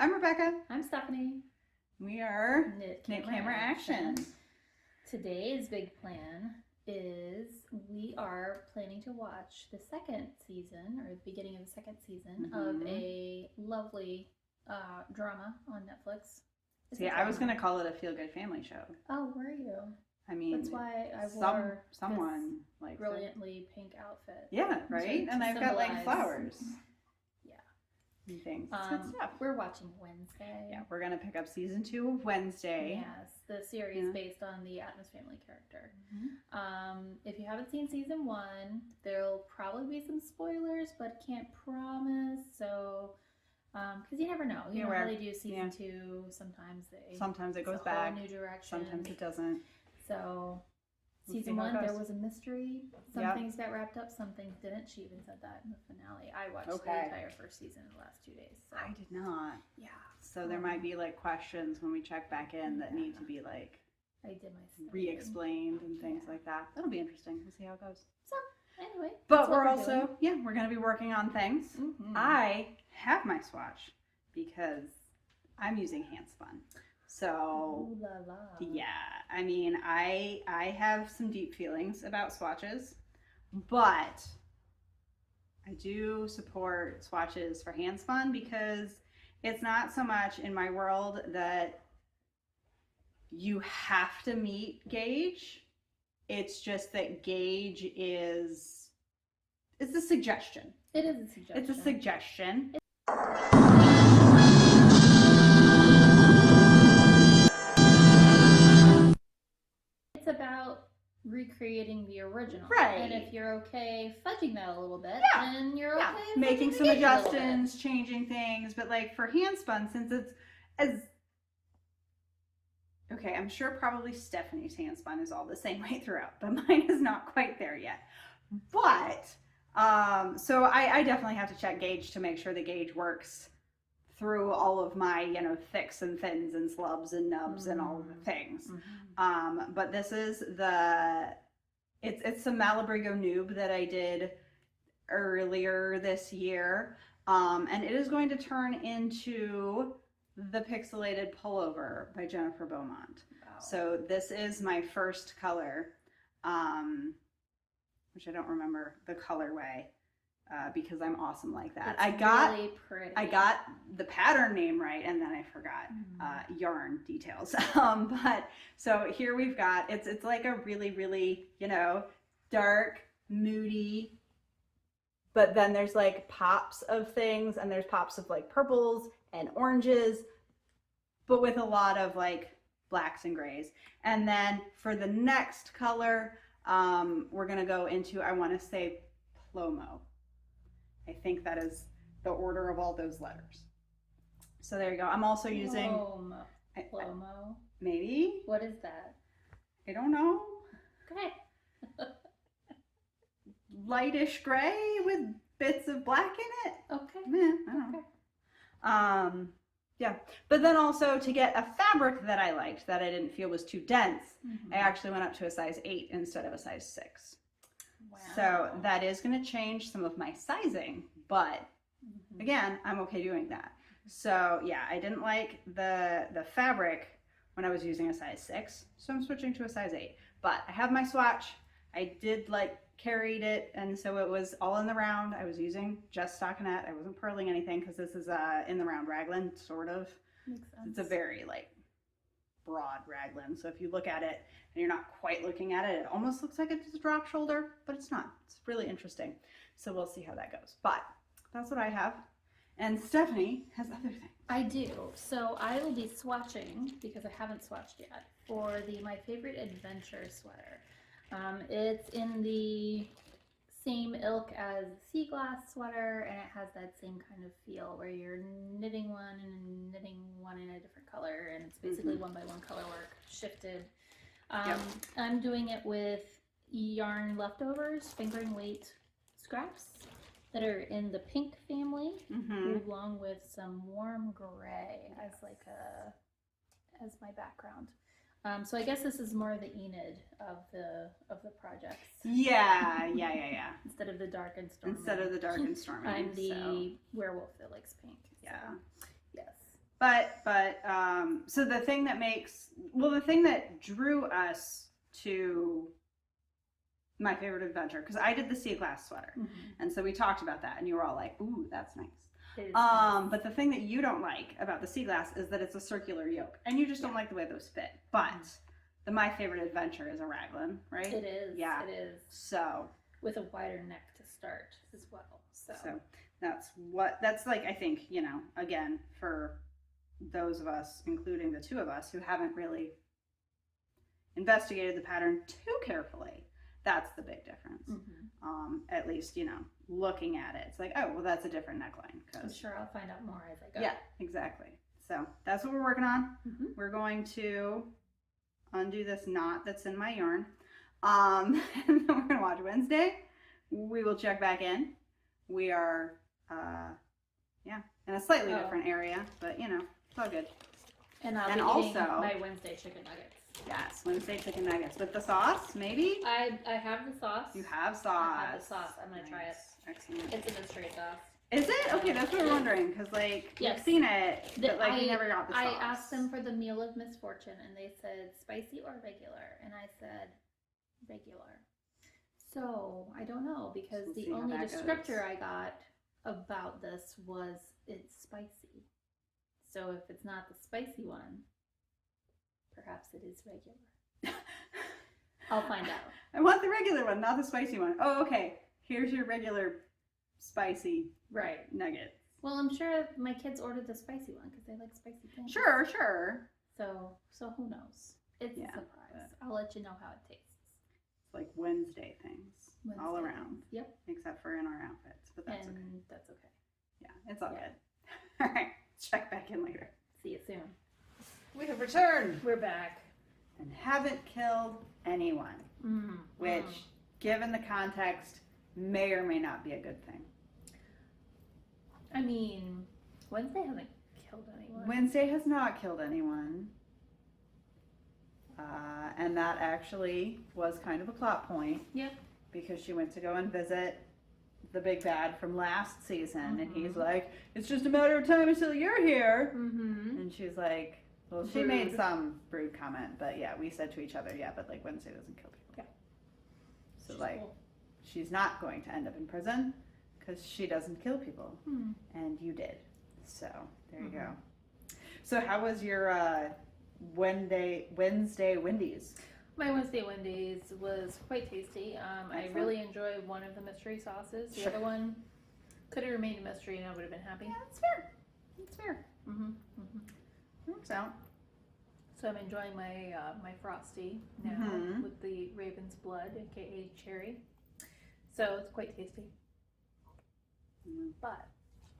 I'm Rebecca. I'm Stephanie. We are Knit Camera Action. Today's big plan is we are planning to watch the second season, or the beginning of the second season, of a lovely drama on Netflix. See, I was going to call it a feel-good family show. Oh, were you? I mean, that's why I wore someone like brilliantly pink outfit. Yeah, right? And I've got like flowers. Yeah. And things. It's good stuff. We're watching Wednesday. Yeah, we're going to pick up season 2 of Wednesday. Yes, the series based on the Addams Family character. If you haven't seen season 1, there'll probably be some spoilers, but can't promise. So, because you never know. You know how they do season 2. Sometimes it goes back. New direction. Sometimes it doesn't. So, season 1, there was a mystery. Some things got wrapped up, some things didn't. She even said that in the finale. I watched the entire first season in the last 2 days. So. I did not. Yeah. So there might be like questions when we check back in that need to be like re-explained and things like that. That'll be interesting. We'll see how it goes. So, anyway. But we're also, we're going to be working on things. I have my swatch because I'm using hand spun. So, yeah, I mean, I have some deep feelings about swatches, but I do support swatches for hand spun because it's not so much in my world that you have to meet gauge. It's just that gauge it's a suggestion. It is a suggestion. It's a suggestion. It's about recreating the original. Right. And if you're okay fudging that a little bit, then you're okay making some adjustments, changing things. But like for hand spun, since it's as okay, I'm sure probably Stephanie's hand spun is all the same way throughout, but mine is not quite there yet. But so I definitely have to check gauge to make sure the gauge works through all of my, thicks and thins and slubs and nubs and all of the things. But this is it's some Malabrigo Noob that I did earlier this year. And it is going to turn into the Pixelated Pullover by Jennifer Beaumont. Wow. So this is my first color, which I don't remember the colorway. Because I'm awesome like that. Really pretty. I got the pattern name right, and then I forgot yarn details. But so here we've got it's like a really, really dark, moody. But then there's like pops of things, and there's pops of like purples and oranges, but with a lot of like blacks and grays. And then for the next color, we're gonna go into, I want to say Plomo. I think that is the order of all those letters. So there you go. I'm also using Plomo. Maybe. What is that? I don't know. Okay. Lightish gray with bits of black in it. Okay. I don't know. Yeah. But then also to get a fabric that I liked that I didn't feel was too dense, I actually went up to a size 8 instead of a size 6. Wow. So that is going to change some of my sizing, but again, I'm okay doing that. So yeah, I didn't like the fabric when I was using a size 6, so I'm switching to a size 8. But I have my swatch. I did carried it, and so it was all in the round. I was using just stockinette. I wasn't purling anything because this is in the round raglan, sort of. Makes sense. It's a very broad raglan, so if you look at it and you're not quite looking at it, it almost looks like it's a drop shoulder, but it's not. It's really interesting. So we'll see how that goes. But that's what I have. And Stephanie has other things. I do. So I will be swatching, because I haven't swatched yet, for My Favorite Adventure sweater. It's in the same ilk as Sea Glass sweater, and it has that same kind of feel where you're knitting one and knitting one in a different color, and it's basically one by one color work shifted. I'm doing it with yarn leftovers, fingering weight scraps that are in the pink family, along with some warm gray as as my background. So I guess this is more the Enid of the projects. Yeah. Instead of the dark and stormy. I'm the werewolf that likes pink. Yeah. So. Yes. So the thing that drew us to my favorite adventure, because I did the sea glass sweater, and so we talked about that, and you were all like, "Ooh, that's nice." But the thing that you don't like about the sea glass is that it's a circular yoke, and you just don't like the way those fit. But my favorite adventure is a raglan, right? It is. Yeah. It is. So with a wider neck to start as well. So that's like, I think, again, for those of us, including the two of us, who haven't really investigated the pattern too carefully, that's the big difference. At least, looking at it, it's like, oh, well, that's a different neckline. I'm sure I'll find out more as I go. Yeah, exactly. So that's what we're working on. We're going to undo this knot that's in my yarn. And then we're going to watch Wednesday. We will check back in. We are, in a slightly different area, but it's all good. And I'll be eating my Wednesday chicken nuggets. Yes, Wednesday chicken nuggets with the sauce, maybe? I have the sauce. You have sauce. I have the sauce. I'm going to try it. Excellent. It's a mystery sauce. Is it? Okay, that's what we're wondering, because, we've seen it, but, we never got the sauce. I asked them for the meal of misfortune, and they said spicy or regular, and I said regular. So, I don't know, because the only descriptor I got about this was it's spicy. So, if it's not the spicy one, perhaps it is regular. I'll find out. I want the regular one, not the spicy one. Oh, okay. Here's your regular spicy nugget. Well, I'm sure my kids ordered the spicy one because they like spicy things. Sure. So who knows? It's a surprise. I'll let you know how it tastes. It's like Wednesday things all around. Yep. Except for in our outfits, but that's okay. That's okay. Yeah, it's all good. All right, check back in later. See you soon. We have returned. We're back. And haven't killed anyone, which, given the context, may or may not be a good thing. I mean, Wednesday hasn't killed anyone. Wednesday has not killed anyone. And that actually was kind of a plot point. Yep. Because she went to go and visit the big bad from last season, and he's like, it's just a matter of time until you're here. And she's like, well, she made some rude comment, but yeah, we said to each other, but Wednesday doesn't kill people. Yeah. So she's not going to end up in prison because she doesn't kill people, and you did. So there you go. So how was your Wednesday Wendy's? My Wednesday Wendy's was quite tasty. I really enjoyed one of the mystery sauces. The other one could have remained a mystery, and I would have been happy. Yeah, that's fair. That's fair. Works out. So I'm enjoying my my Frosty now with the Raven's Blood, aka cherry. So it's quite tasty.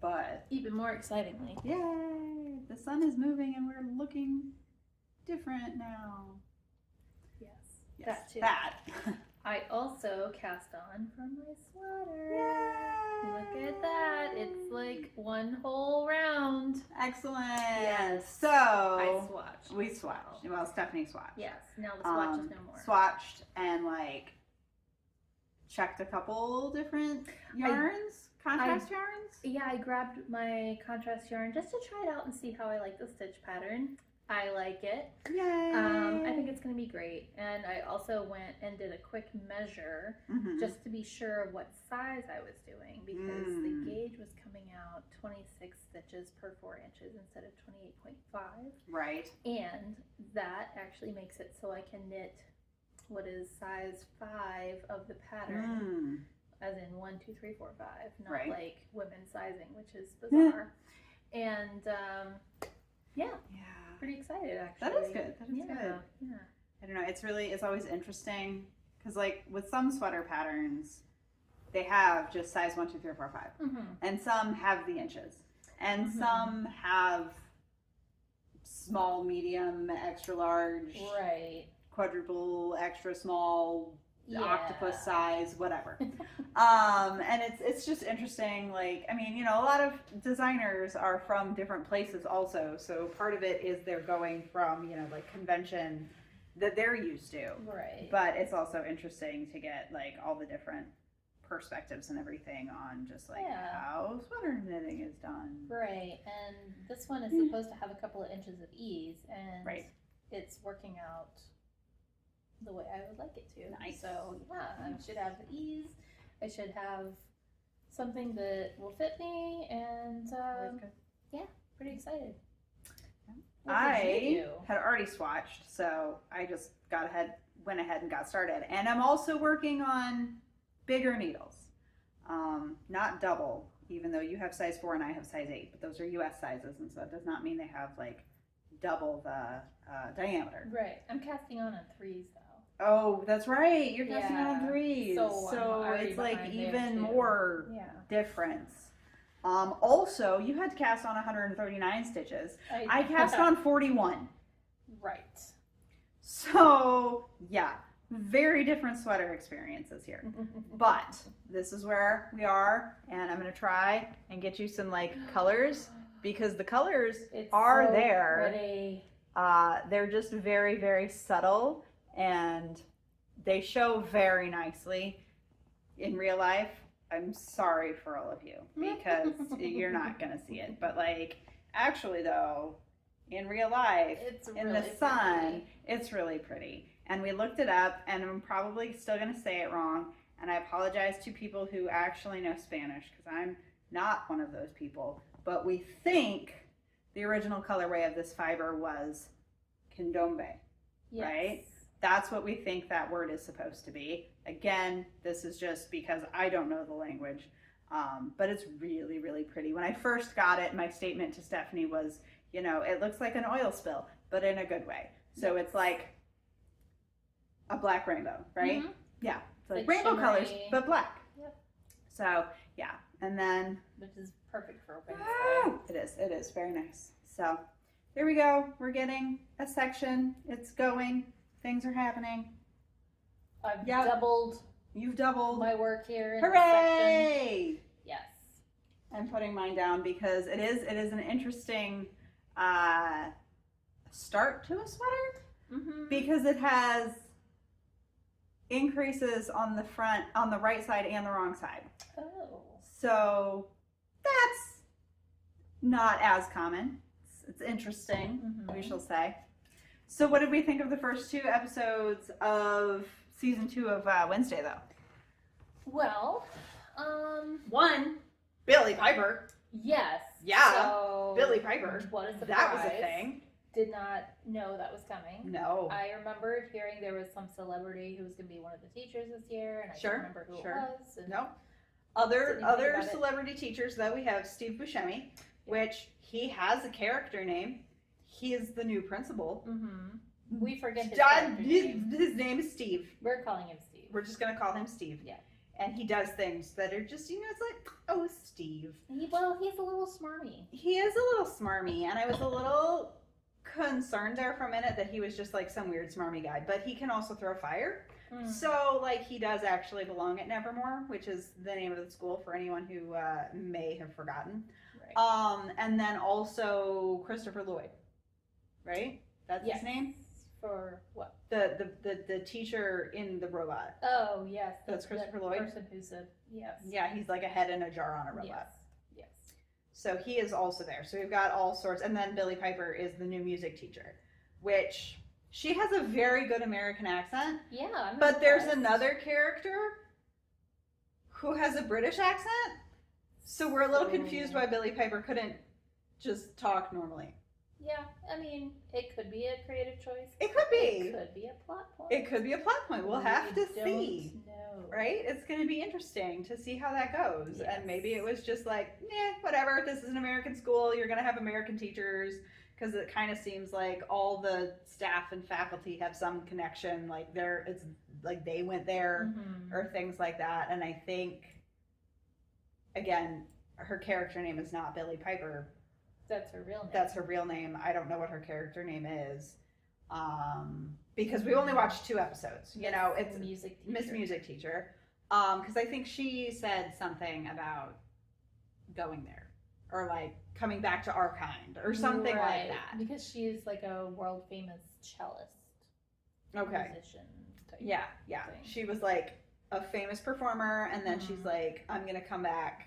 But even more excitingly, yay! The sun is moving and we're looking different now. Yes, that too. That. I also cast on from my sweater. Yay! Look at that. It's like one whole round. Excellent. Yes. So I swatched. We swatched. Well, Stephanie swatched. Yes. Now the swatch is no more. Swatched and checked a couple different yarns, contrast yarns. Yeah, I grabbed my contrast yarn just to try it out and see how I like the stitch pattern. I like it. Yay! I think it's going to be great. And I also went and did a quick measure just to be sure of what size I was doing, because the gauge was coming out 26 stitches per 4 inches instead of 28.5. Right. And that actually makes it so I can knit what is size 5 of the pattern, as in 1, 2, 3, 4, 5, not like women's sizing, which is bizarre. And pretty excited actually. That is good. That is good. Yeah. I don't know. It's always interesting because with some sweater patterns, they have just size 1, 2, 3, 4, 5, and some have the inches, and some have small, medium, extra large, quadruple, extra small, octopus size, whatever. And it's just interesting. A lot of designers are from different places also, so part of it is they're going from convention that they're used to, but it's also interesting to get all the different perspectives and everything on just like Yeah. how sweater knitting is done. Right, and this one is supposed to have a couple of inches of ease, and Right. it's working out the way I would like it to. Nice. So yeah, I should have ease. I should have something that will fit me, and Always good. yeah, pretty excited. What did I you do? had already swatched, so I just went ahead and got started. And I'm also working on bigger needles. Not double, even though you have size 4 and I have size 8, but those are US sizes, and so it does not mean they have like double the diameter. Right, I'm casting on 3s though. Oh, that's right. You're casting on Yeah. 3s. So I'm already it's like behind there, even too. more Yeah, difference. Also, you had to cast on 139 stitches. I cast on 41. Right. So, yeah, very different sweater experiences here. But this is where we are, and I'm going to try and get you some like colors, because the colors are so there. pretty. They're just very, very subtle, and they show very nicely in real life. I'm sorry for all of you, because you're not going to see it. But like, actually though, in real life, It's in really the sun, pretty. it's really pretty. And we looked it up, and I'm probably still going to say it wrong. And I apologize to people who actually know Spanish, because I'm not one of those people. But we think the original colorway of this fiber was candombe, Yes. right? That's what we think that word is supposed to be. Again, this is just because I don't know the language. But it's really, really pretty. When I first got it, my statement to Stephanie was, you know, it looks like an oil spill, but in a good way. So it's like a black rainbow, right? Mhm. Yeah. It's like Like rainbow colors, shimmery. but black. Yep. So, yeah. And then, Which is perfect for opening sky. it is very nice. So, there we go. We're getting a section. It's going. Things are happening. I've Yep. doubled You've doubled. my work here in this section. Hooray! Yes. I'm putting mine down because it is an interesting start to a sweater, Mm-hmm. because it has increases on the front, on the right side and the wrong side. Oh. So that's not as common. It's interesting, Mhm. we shall say. So what did we think of the first 2 episodes of season 2 of Wednesday, though? Well, 1, Billy Piper. yes. Yeah. So Billy Piper. What a surprise. That was a thing. Did not know that was coming. No. I remembered hearing there was some celebrity who was going to be one of the teachers this year, and I Sure, can't remember who sure. it was. And No. Other Didn't think about it. celebrity teachers, though, we have Steve Buscemi, which he has a character name. He is the new principal. Mm-hmm. We forget his John, character name. his name is Steve. We're calling him Steve. We're just gonna call him Steve. Yeah. And he does things that are just, you know, it's like, oh, Steve. He's a little smarmy. He is a little smarmy, and I was a little concerned there for a minute that he was just like some weird smarmy guy. But he can also throw fire. Mm. So, like, he does actually belong at Nevermore, which is the name of the school for anyone who may have forgotten. Right. And then also Christopher Lloyd, right? That's Yes. his name? For what? The teacher in the robot. Oh, yes. That's the Christopher Lloyd? person who's a, yes. Yeah, he's like a head in a jar on a robot. Yes. So he is also there. So we've got all sorts. And then Billy Piper is the new music teacher, which she has a very good American accent. Yeah. I'm But there's impressed. another character who has a British accent. So we're a little confused why Billy Piper couldn't just talk normally. Yeah, I mean, it could be a creative choice. It could be. It could be a plot point. It could be a plot point. We'll have to We see. don't know. Right? It's going to be interesting to see how that goes. Yes. And maybe it was just like, whatever. This is an American school. You're going to have American teachers. Because it kind of seems like all the staff and faculty have some connection. Like it's like they went there Mhm. or things like that. And I think, again, her character name is not Billy Piper. That's her real name. That's her real name. I don't know what her character name is. Because we only watched 2 episodes. You know, it's music teacher. Miss Music Teacher. Because I think she said something about going there. Or like coming back to our kind. Or something like Right, that. Because she's like a world famous cellist. Okay. Musician type. Yeah. thing. She was like a famous performer, and then she's like, I'm gonna come back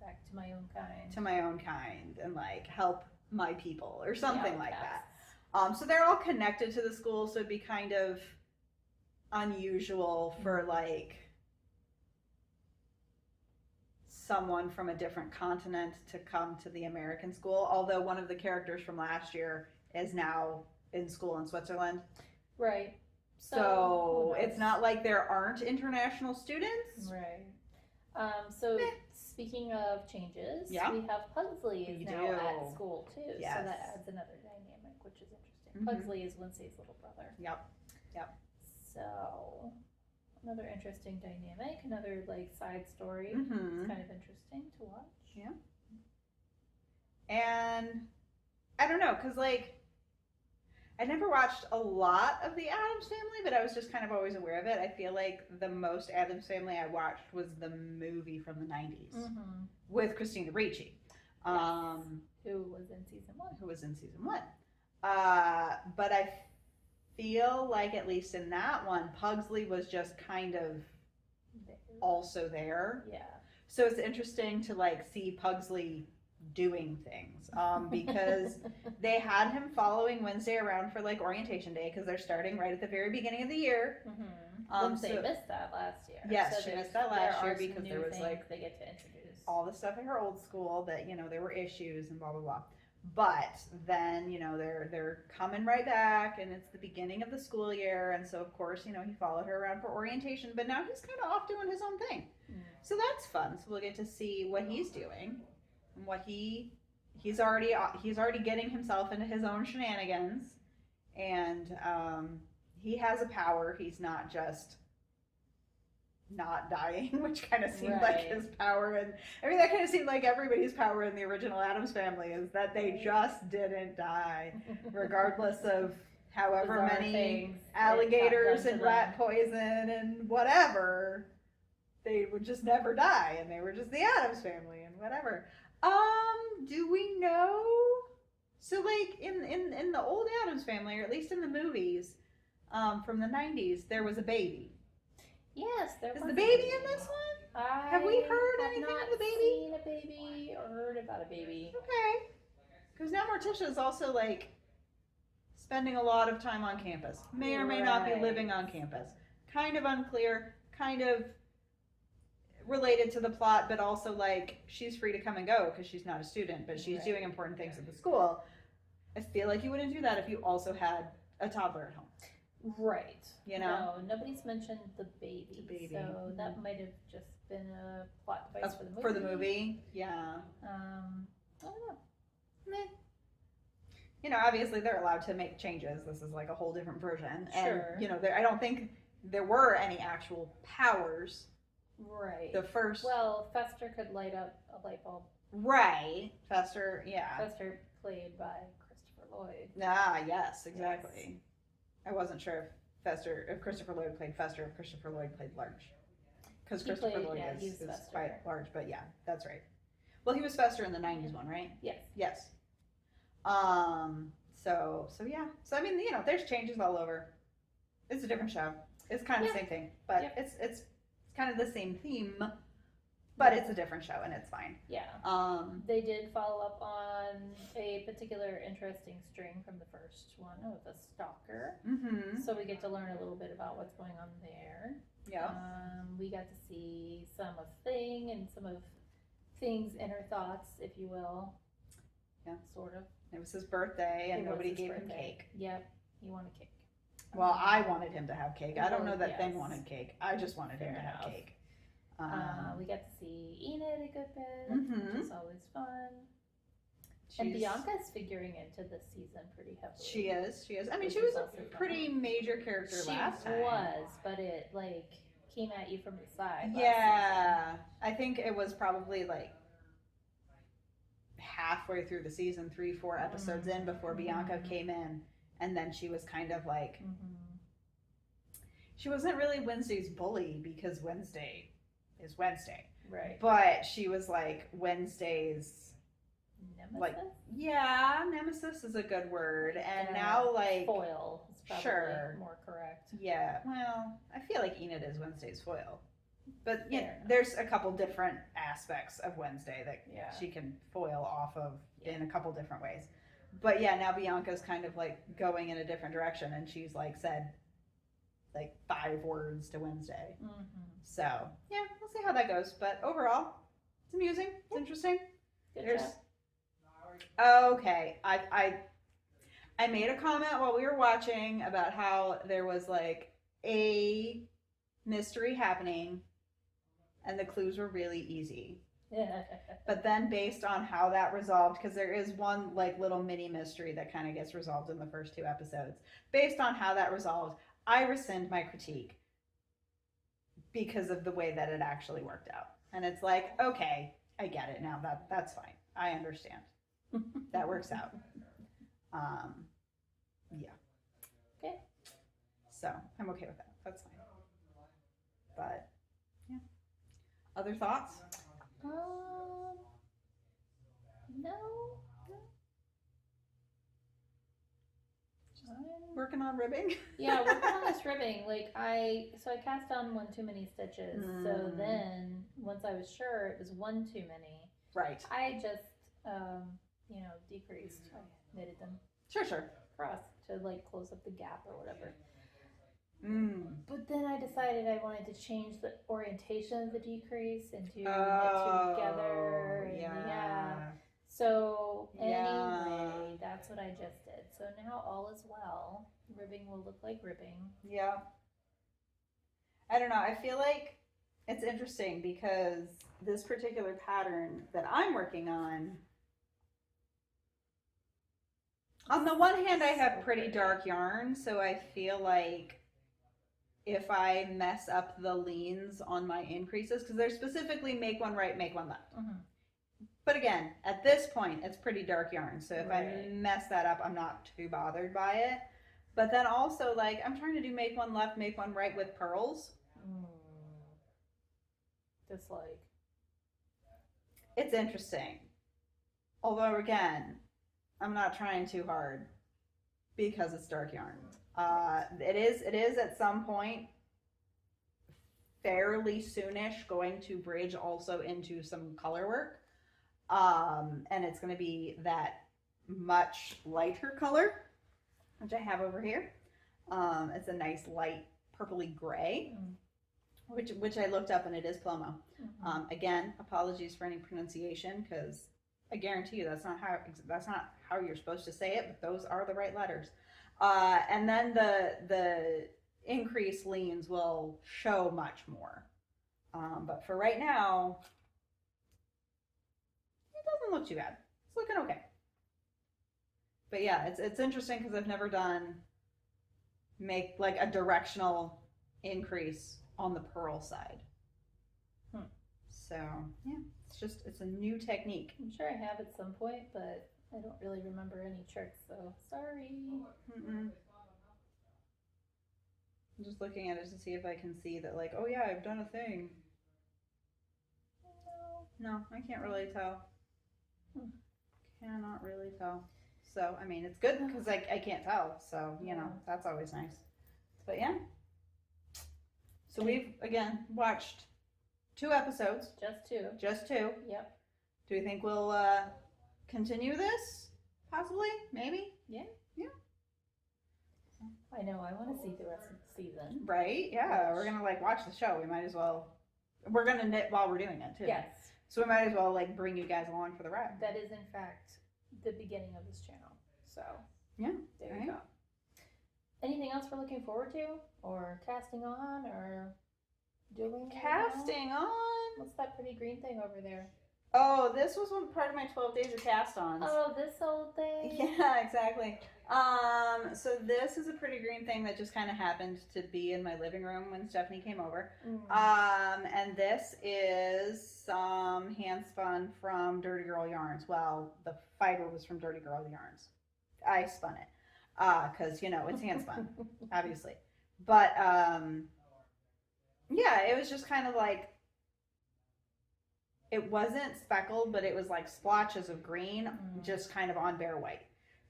to my own kind. To my own kind and like help my people or something like yes. that. So they're all connected to the school, so it'd be kind of unusual for like someone from a different continent to come to the American school, although one of the characters from last year is now in school in Switzerland. Right. So it's not like there aren't international students. Right. So speaking of changes, we have Pugsley is now at school too. Yes. So that adds another dynamic, which is interesting. Pugsley is Wednesday's little brother. Yep. So another interesting dynamic, another like side story. It's kind of interesting to watch. Yeah. And I don't know, because like I never watched a lot of the Addams Family, but I was just kind of always aware of it. I feel like the most Addams Family I watched was the movie from the 90s with Christina Ricci. Who was in season 1. But I feel like at least in that one, Pugsley was just kind of also there. Yeah. So it's interesting to like see Pugsley doing things because they had him following Wednesday around for like orientation day because they're starting right at the very beginning of the year. Wednesday missed that last year. Yes, she missed that last year because there was like they get to introduce all the stuff at her old school that there were issues and blah blah blah. But then they're coming right back and it's the beginning of the school year, and so of course he followed her around for orientation, but now he's kind of off doing his own thing. So that's fun. So we'll get to see what he's doing. What he's already getting himself into his own shenanigans, and he has a power. He's not just not dying, which kind of seemed like his power, and I mean that kind of seemed like everybody's power in the original Addams Family is that they just didn't die, regardless of however many alligators and rat poison and whatever. They would just never die, and they were just the Addams Family and whatever. Do we know? So like in the old Addams Family, or at least in the movies, from the 90s, there was a baby. Yes, there was. Is the baby in this one? Have we heard anything of the baby? Seen a baby or heard about a baby? Okay, because now Morticia is also like spending a lot of time on campus. May or may not be living on campus. Kind of unclear. Kind of related to the plot, but also like she's free to come and go because she's not a student, but she's doing important things at the school. I feel like you wouldn't do that if you also had a toddler at home. Right. No, nobody's mentioned the baby. So that might have just been a plot device for the movie. For the movie, yeah. I don't know. Meh. Obviously they're allowed to make changes. This is like a whole different version. Sure. And, I don't think there were any actual powers. Right. The first. Well, Fester could light up a light bulb. Right. Fester, yeah. Fester played by Christopher Lloyd. Ah, yes, exactly. Yes. I wasn't sure if Christopher Lloyd played Fester, if Christopher Lloyd played Large. Because Christopher Lloyd is quite large, but yeah, that's right. Well, he was Fester in the 90s one, right? Yes. Yes. So yeah. So I mean, there's changes all over. It's a different show. It's kind of the same thing, but it's kind of the same theme, but it's a different show and it's fine. Yeah. They did follow up on a particular interesting string from the first one of a stalker. So we get to learn a little bit about what's going on there. Yeah. We got to see some of Thing and some of Thing's inner thoughts, if you will. Yeah. Sort of. It was his birthday and nobody gave him cake. Yep. He wanted cake. Well, I wanted him to have cake. I don't know that Thing wanted cake. I just wanted him to have cake. We got to see Enid a good bit, which is always fun. And Bianca's figuring into this season pretty heavily. She is. I mean, she was a pretty major character last time. She was, but it came at you from the side. Yeah. I think it was probably like halfway through the season, 3-4 episodes in before Bianca came in. And then she was kind of like, she wasn't really Wednesday's bully because Wednesday is Wednesday. Right. But she was like Wednesday's nemesis. Like, yeah, nemesis is a good word. And Yeah, now, like, foil is probably sure. more correct. Yeah, well, I feel like Enid is Wednesday's foil. But yeah, Fair enough. there's a couple different aspects of Wednesday that Yeah. she can foil off of in a couple different ways. But yeah, now Bianca's kind of like going in a different direction, and she's like said like 5 words to Wednesday. So yeah, we'll see how that goes. But overall, it's amusing. It's interesting. Good job. Okay, I made a comment while we were watching about how there was like a mystery happening and the clues were really easy. But then based on how that resolved, because there is one like little mini mystery that kind of gets resolved in the first 2 episodes. Based on how that resolved, I rescind my critique because of the way that it actually worked out. And it's like, okay, I get it now. That's fine. I understand. That works out. Yeah. Okay. So I'm okay with that. That's fine. But yeah. Other thoughts? No. Working on ribbing? Yeah, working on this ribbing. Like I cast on 1 too many stitches. So then once I was sure it was 1 too many, Right. I just decreased. I knitted them Sure. across to like close up the gap or whatever. But But then I decided I wanted to change the orientation of the decrease and do knit 2 together. And Yeah. So Yeah. anyway, that's what I just did. So now all is well. Ribbing will look like ribbing. Yeah. I don't know. I feel like it's interesting because this particular pattern that I'm working on the one hand, I have pretty dark yarn, so I feel like if I mess up the leans on my increases, because they're specifically make one right, make one left. But again, at this point, it's pretty dark yarn, so if I mess that up, I'm not too bothered by it. But then also, like, I'm trying to do make one left, make one right with pearls. Just like... It's interesting. Although, again, I'm not trying too hard because it's dark yarn. It is at some point fairly soonish going to bridge also into some color work. And it's going to be that much lighter color, which I have over here. It's a nice light purpley gray, which I looked up and it is Plomo. Again, apologies for any pronunciation because I guarantee you that's not how you're supposed to say it, but those are the right letters. And then the increased leans will show much more. But for right now, it doesn't look too bad. It's looking okay. But yeah, it's interesting because I've never done make like a directional increase on the purl side. So yeah, it's a new technique. I'm sure I have at some point, but I don't really remember any tricks, so sorry. I'm just looking at it to see if I can see that, like, oh yeah, I've done a thing. No, I can't really tell. Cannot really tell. So, I mean, it's good because I can't tell. So, you know, that's always nice. But yeah. So we've, again, watched 2 episodes. Just 2. Yep. Do we think we'll continue this? Possibly? Maybe? Yeah. I know, I want to see the rest of the season. Right? Yeah, we're going to, like, watch the show. We might as well. We're going to knit while we're doing it, too. Yes. So we might as well, like, bring you guys along for the ride. That is, in fact, the beginning of this channel. So, yeah. There you go. Anything else we're looking forward to? Or casting on? Or doing casting on? What's that pretty green thing over there? Oh, this was one part of my 12 days of cast-ons. Oh, this old thing? Yeah, exactly. So this is a pretty green thing that just kind of happened to be in my living room when Stephanie came over. And this is some hand spun from Dirty Girl Yarns. Well, the fiber was from Dirty Girl Yarns. I spun it. Because, you know, it's hand spun, obviously. But, yeah, it was just kind of like, it wasn't speckled, but it was like splotches of green, just kind of on bare white,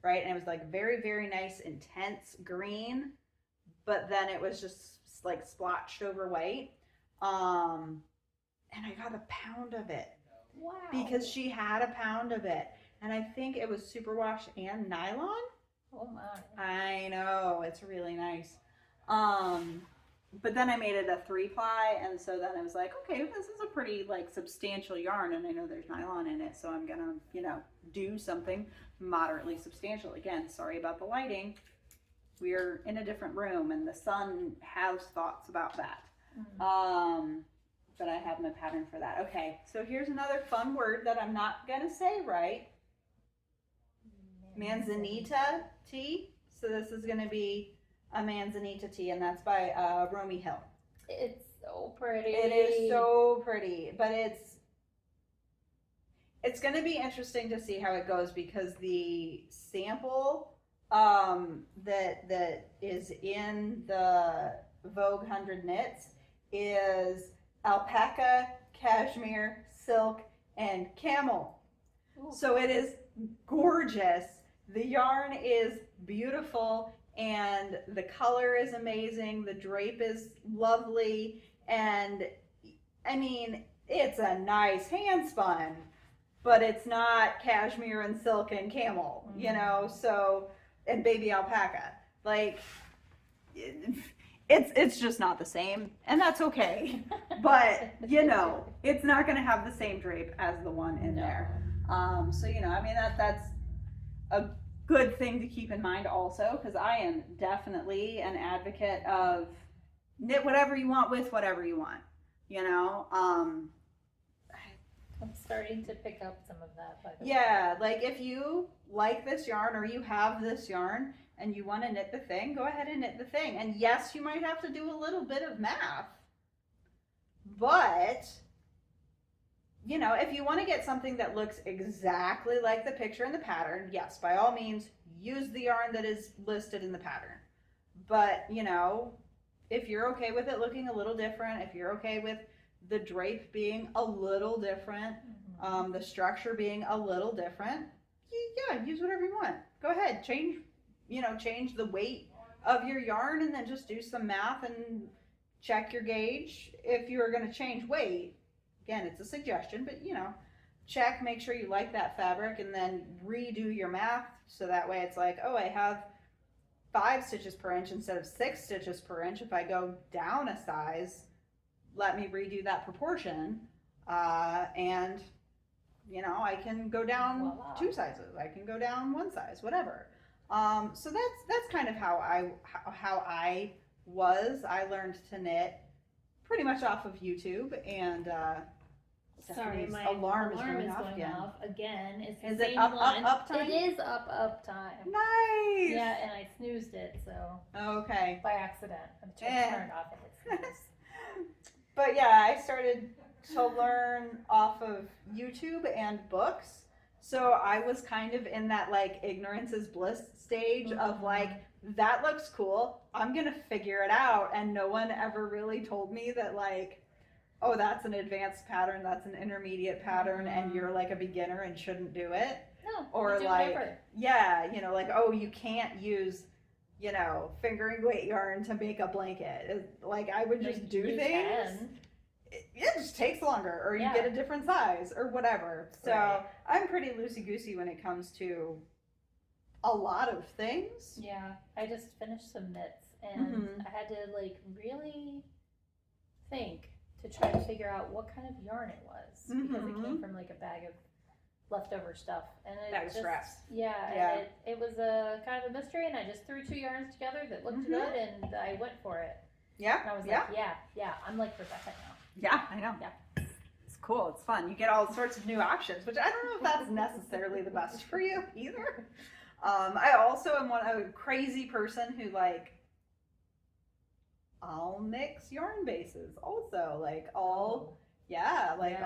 right? And it was like very, very nice, intense green, but then it was just like splotched over white. And I got a pound of it. Wow. Because she had a pound of it. And I think it was superwash and nylon. Oh my. I know, it's really nice. But then I made it a 3-ply, and so then I was like, okay, this is a pretty like substantial yarn, and I know there's nylon in it, so I'm gonna, you know, do something moderately substantial. Again, sorry about the lighting. We're in a different room, and the sun has thoughts about that. But I have my pattern for that. Okay, so here's another fun word that I'm not gonna say right. Manzanita tea. So this is gonna be a Manzanita tea, and that's by Romy Hill. It's so pretty. It is so pretty, but it's going to be interesting to see how it goes, because the sample that is in the Vogue 100 Knits is alpaca, cashmere, silk, and camel. Ooh. So it is gorgeous. The yarn is beautiful. And the color is amazing. The drape is lovely. And I mean, it's a nice hand spun, but it's not cashmere and silk and camel, you know, so, and baby alpaca. Like, it's just not the same, and that's okay. But, you know, it's not going to have the same drape as the one in there. So, you know, I mean, that's a good thing to keep in mind also, because I am definitely an advocate of knit whatever you want with whatever you want, you know. I'm starting to pick up some of that, by the way. Yeah, like if you like this yarn or you have this yarn and you want to knit the thing, go ahead and knit the thing. And yes, you might have to do a little bit of math, but you know, if you want to get something that looks exactly like the picture in the pattern, yes, by all means, use the yarn that is listed in the pattern. But, you know, if you're okay with it looking a little different, if you're okay with the drape being a little different, the structure being a little different, yeah, use whatever you want. Go ahead, change the weight of your yarn, and then just do some math and check your gauge. If you're going to change weight, again, it's a suggestion, but you know, check, make sure you like that fabric, and then redo your math, so that way it's like, oh, I have 5 stitches per inch instead of 6 stitches per inch. If I go down a size, let me redo that proportion, and you know, I can go down 2 sizes, I can go down 1 size, whatever. So that's kind of how I learned to knit pretty much off of YouTube, and sorry, my alarm is going again. off again. It's the Is same it up time? It is up time. Nice. Yeah, and I snoozed it, so okay, by accident. I'm turned off and it snoozed. But yeah, I started to learn off of YouTube and books, so I was kind of in that like ignorance is bliss stage of like, that looks cool, I'm gonna figure it out. And no one ever really told me that like, oh, that's an advanced pattern, that's an intermediate pattern, and you're like a beginner and shouldn't do it. No, or do like whatever. Yeah, you know, like, oh, you can't use, you know, fingering weight yarn to make a blanket. Like, I would just do things. It just takes longer, or you get a different size or whatever. So right. I'm pretty loosey-goosey when it comes to a lot of things. Yeah, I just finished some knits, and I had to like really think to try to figure out what kind of yarn it was, because it came from like a bag of leftover stuff, and it bag of scraps. And it was a kind of a mystery, and I just threw 2 yarns together that looked good, and I went for it. Yeah, and I was like, yeah, I'm like Rebecca now. Yeah, I know. Yeah, it's cool. It's fun. You get all sorts of new options, which I don't know if that's necessarily the best for you either. I also am a crazy person who like, I'll mix yarn bases also, like all,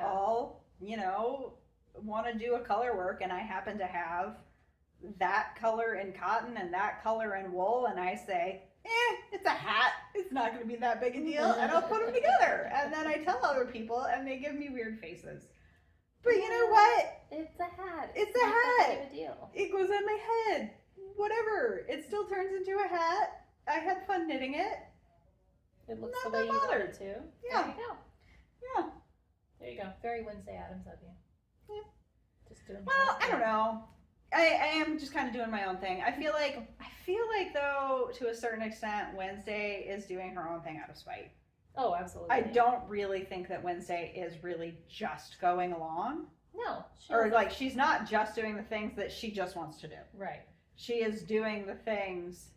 all, you know, want to do a color work, and I happen to have that color in cotton and that color in wool, and I say, it's a hat, it's not going to be that big a deal, and I'll put them together. And then I tell other people, and they give me weird faces. But you know what? It's a hat. It's a not that hat. big of a deal. It goes on my head. Whatever. It still turns into a hat. I had fun knitting it. It looks Not the way that you want bothered. it to. Yeah. There you go. Yeah. There you go. Very Wednesday Addams of you. Yeah. Just doing. Well, I don't know. I am just kind of doing my own thing. I feel like though, to a certain extent, Wednesday is doing her own thing out of spite. Oh, absolutely. I don't really think that Wednesday is really just going along. No. Or like she's not just doing the things that she just wants to do. Right. She is doing the things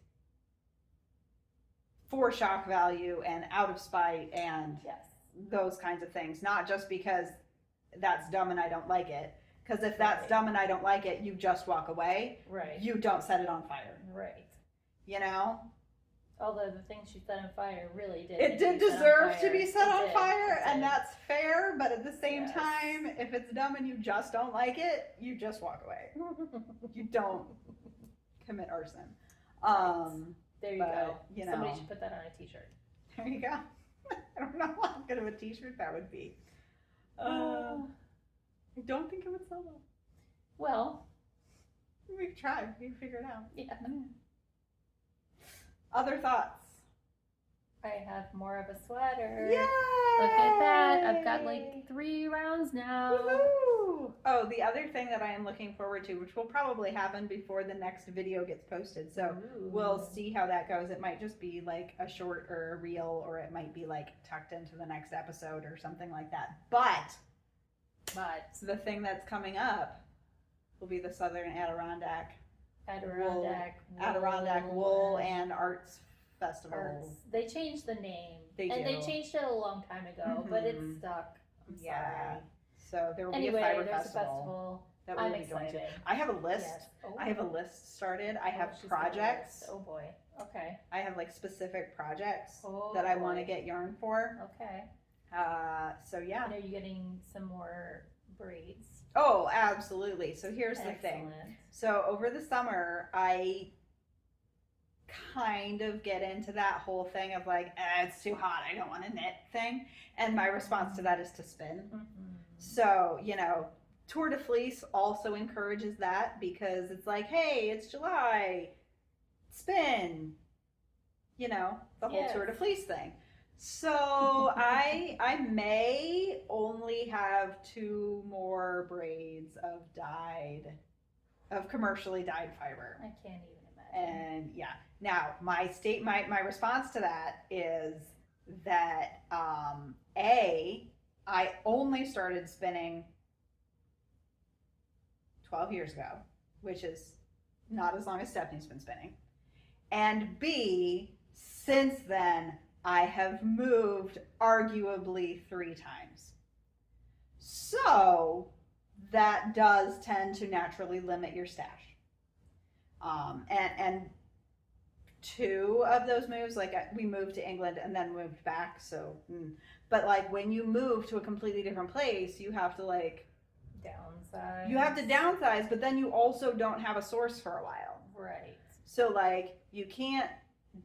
for shock value and out of spite and Yes. those kinds of things. Not just because that's dumb and I don't like it. Because if that's Right. dumb and I don't like it, you just walk away. Right. You don't set it on fire. Right. You know? Although the thing she set on fire really did. It did deserve to be set on fire, and that's fair, but at the same Yes. time, if it's dumb and you just don't like it, you just walk away. You don't commit arson. There you but, go. you know. Somebody should put that on a t-shirt. There you go. I don't know how good of a t-shirt that would be. I don't think it would sell well. Well, We could try. We can figure it out. yeah. Other thoughts? I have more of a sweater. Yay! Look at that. I've got like 3 rounds now. Woohoo! Oh, the other thing that I am looking forward to, which will probably happen before the next video gets posted, so Ooh. we'll see how that goes. It might just be like a short or a reel, or it might be like tucked into the next episode or something like that. But the thing that's coming up will be the Southern Adirondack Wool and Arts Festival. Arts. They changed the name. They and they do. changed it a long time ago, but it's stuck. I'm Yeah. sorry. So there will Anyway, be a fiber there's festival a festival. that we'll I'm be going to. excited. I have a list. Yes. Oh. I have a list started. I have she's got a projects. list. Oh boy. Okay. I have like specific projects Oh, that I want to boy. get yarn for. Okay. So yeah. And are you getting some more braids? Oh, absolutely. So here's the thing. Excellent. So over the summer, I kind of get into that whole thing of like, it's too hot, I don't want to knit thing. And my response to that is to spin. Mm-hmm. So, you know, Tour de Fleece also encourages that because it's like, hey, it's July, spin, you know, the whole Yes. Tour de Fleece thing. So I may only have 2 more braids of commercially dyed fiber. I can't even imagine. And yeah, now my response to that is that I only started spinning 12 years ago, which is not as long as Stephanie's been spinning. And B, since then, I have moved arguably 3 times. So that does tend to naturally limit your stash. And 2 of those moves, like we moved to England and then moved back. So, but like when you move to a completely different place, you have to like downsize. You have to downsize, but then you also don't have a source for a while. Right. So like you can't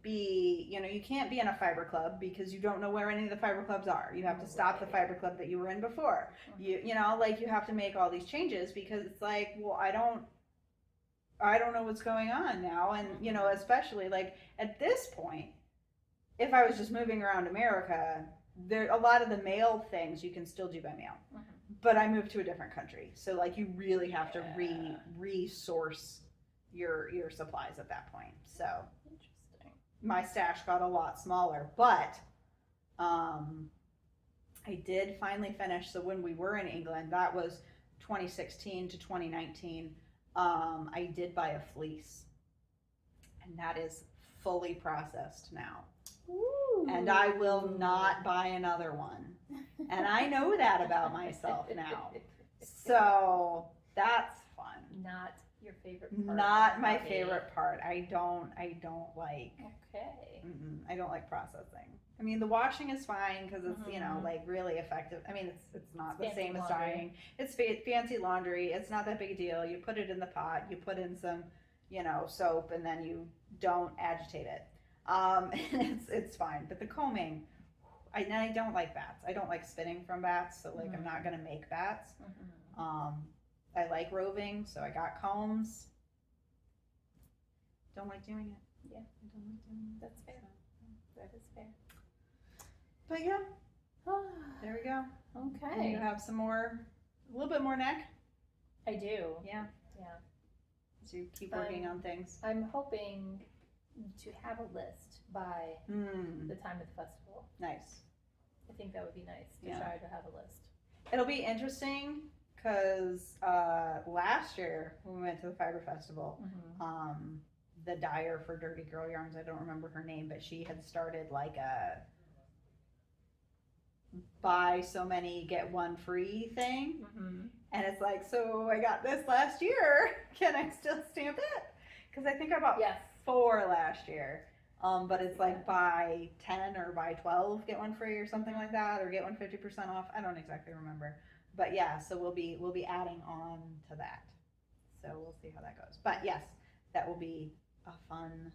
be in a fiber club because you don't know where any of the fiber clubs are. You have to stop the fiber club that you were in before. You know, like you have to make all these changes because it's like, well, I don't know what's going on now. And, you know, especially like at this point, if I was just moving around America, there a lot of the mail things you can still do by mail. But I moved to a different country. So like you really have to resource your supplies at that point. So Interesting. my stash got a lot smaller, but I did finally finish. So when we were in England, that was 2016 to 2019. I did buy a fleece, and that is fully processed now. Ooh. And I will not buy another one. And I know that about myself now. So that's fun. Not your favorite part. Not my favorite part. I don't like. Okay. I don't like processing. I mean, the washing is fine because it's you know like really effective. I mean, it's not the same as dyeing. It's fancy laundry. It's not that big a deal. You put it in the pot. You put in some soap, and then you don't agitate it. It's fine. But the combing, I don't like bats. I don't like spinning from bats. So like I'm not gonna make bats. I like roving, so I got combs. Don't like doing it. Yeah. I don't like doing it. That's fair. So. That is fair. But yeah, there we go. Okay. And you have some more, a little bit more neck. I do. Yeah. Yeah. So you keep working on things. I'm hoping to have a list by the time of the festival. Nice. I think that would be nice to Yeah. try to have a list. It'll be interesting because last year when we went to the Fiber Festival, the dyer for Dirty Girl Yarns, I don't remember her name, but she had started like a buy so many get one free thing. And it's like, so I got this last year. Can I still stamp it? Because I think I bought 4 last year. But it's like buy 10 or buy 12, get one free or something like that, or get one 50% off. I don't exactly remember. But yeah, so we'll be adding on to that. So we'll see how that goes. But yes, that will be a fun.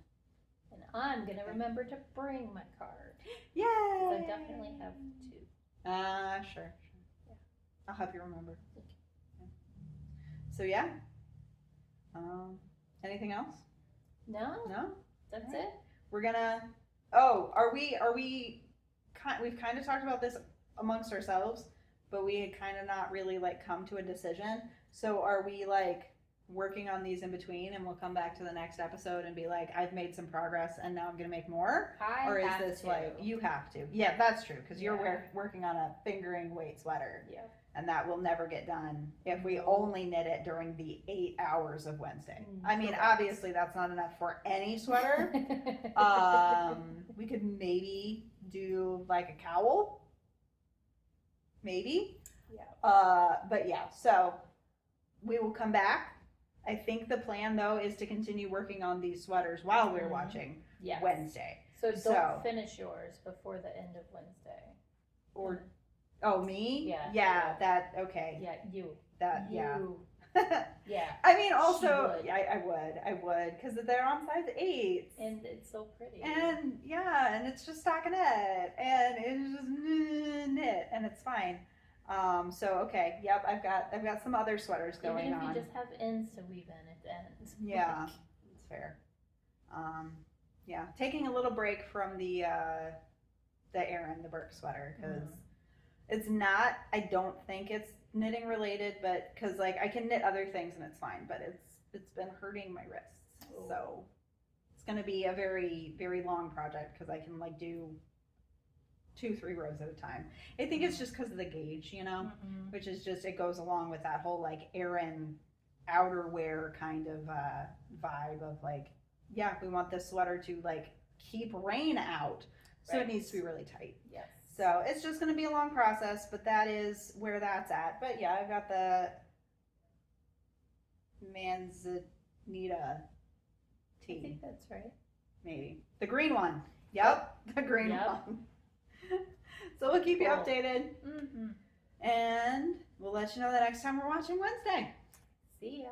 And I'm gonna remember to bring my card. Yay! I definitely have 2. Sure. Yeah. I'll help you remember. Yeah. So yeah. Anything else? No, No? that's All right. it. We're gonna. We've kind of talked about this amongst ourselves, but we had kind of not really like come to a decision. So are we like working on these in between, and we'll come back to the next episode and be like, I've made some progress, and now I'm gonna make more? Or is this like you have to? Yeah, that's true, because you're working on a fingering weight sweater. Yeah. And that will never get done if we only knit it during the 8 hours of Wednesday. I mean, obviously that's not enough for any sweater. We could maybe do like a cowl. Maybe. Yeah. But yeah, so we will come back. I think the plan though is to continue working on these sweaters while we're watching Wednesday. So don't finish yours before the end of Wednesday. Or oh, me? Yeah. Yeah, that, okay. Yeah, you. That, yeah. Yeah. I mean, also, She would. I would, because they're on size 8s. And it's so pretty. And, yeah, and it's just stockinette, and it's just knit, and it's fine. So, okay, yep, I've got some other sweaters going Even if on. you just have ends to weave in at the end. Yeah, that's fair. Yeah, taking a little break from the Erin, the Burke sweater, because it's not, I don't think it's knitting related, but because like I can knit other things and it's fine, but it's been hurting my wrists. So it's going to be a very, very long project because I can like do 2-3 rows at a time. I think it's just because of the gauge, you know, which is just, it goes along with that whole like Erin outerwear kind of vibe of like, yeah, we want this sweater to like keep rain out. So it needs to be really tight. Yes. So it's just going to be a long process, but that is where that's at. But yeah, I've got the Marzanita tea. I think that's right. Maybe. The green one. Yep. The green one. So we'll keep you updated. And we'll let you know the next time we're watching Wednesday. See ya.